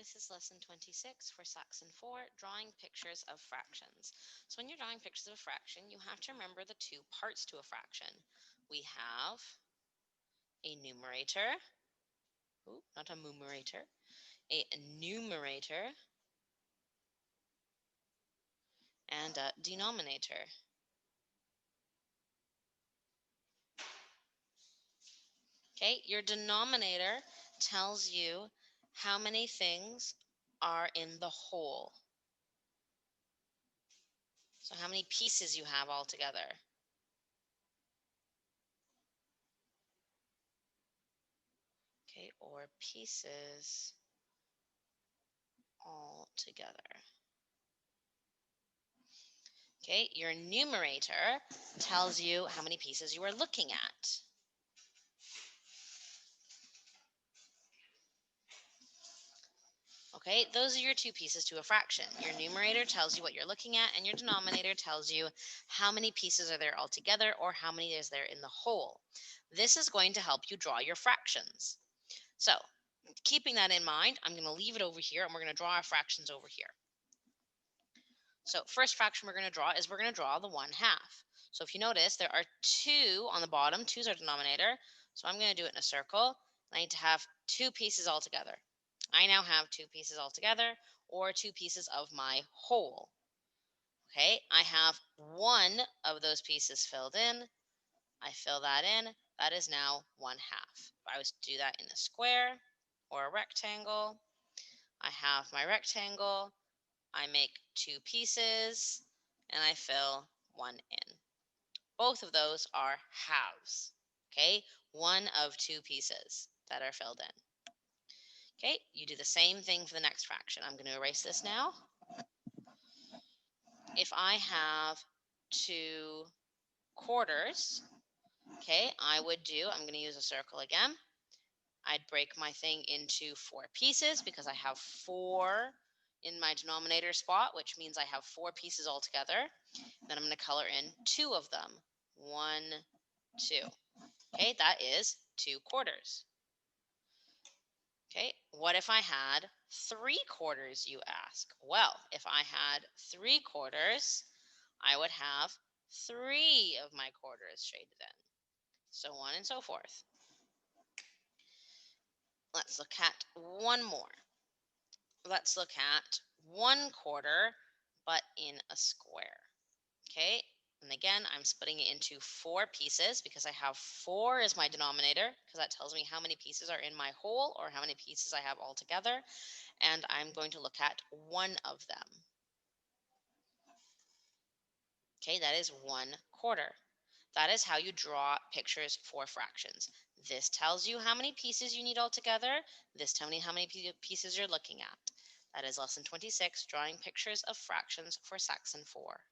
This is lesson 26 for Saxon 4, drawing pictures of fractions. So when you're drawing pictures of a fraction, you have to remember the two parts to a fraction. We have a numerator, not a numerator, a numerator, and a denominator. Okay, your denominator tells you how many things are in the whole. So how many pieces you have altogether. Okay, or pieces all together. Okay, your numerator tells you how many pieces you are looking at. Okay, those are your two pieces to a fraction. Your numerator tells you what you're looking at, and your denominator tells you how many pieces are there altogether or how many is there in the whole. This is going to help you draw your fractions. So, keeping that in mind, I'm going to leave it over here and we're going to draw our fractions over here. So first fraction we're going to draw is we're going to draw the 1/2. So if you notice, there are 2 on the bottom. 2 is our denominator. So I'm going to do it in a circle. I need to have 2 pieces all together. I now have 2 pieces all together, or 2 pieces of my whole. Okay, I have 1 of those pieces filled in. I fill that in. That is now 1/2. If I was to do that in a square or a rectangle, I have my rectangle. I make 2 pieces and I fill 1 in. Both of those are halves, okay? 1 of 2 pieces that are filled in. Okay, you do the same thing for the next fraction. I'm going to erase this now. If I have 2 quarters, okay, I'm going to use a circle again. I'd break my thing into 4 pieces because I have 4 in my denominator spot, which means I have 4 pieces altogether. Then I'm going to color in 2 of them. 1, 2. Okay, that is 2 quarters. Okay, what if I had 3 quarters, you ask? Well, if I had 3 quarters, I would have 3 of my quarters shaded in. So on and so forth. Let's look at one more. Let's look at 1/4, but in a square. Okay, and again, I'm splitting it into 4 pieces because I have 4 as my denominator, because that tells me how many pieces are in my whole or how many pieces I have all together. And I'm going to look at 1 of them. Okay, that is 1/4. That is how you draw pictures for fractions. This tells you how many pieces you need altogether. This tells me how many pieces you're looking at. That is lesson 26, drawing pictures of fractions for Saxon 4.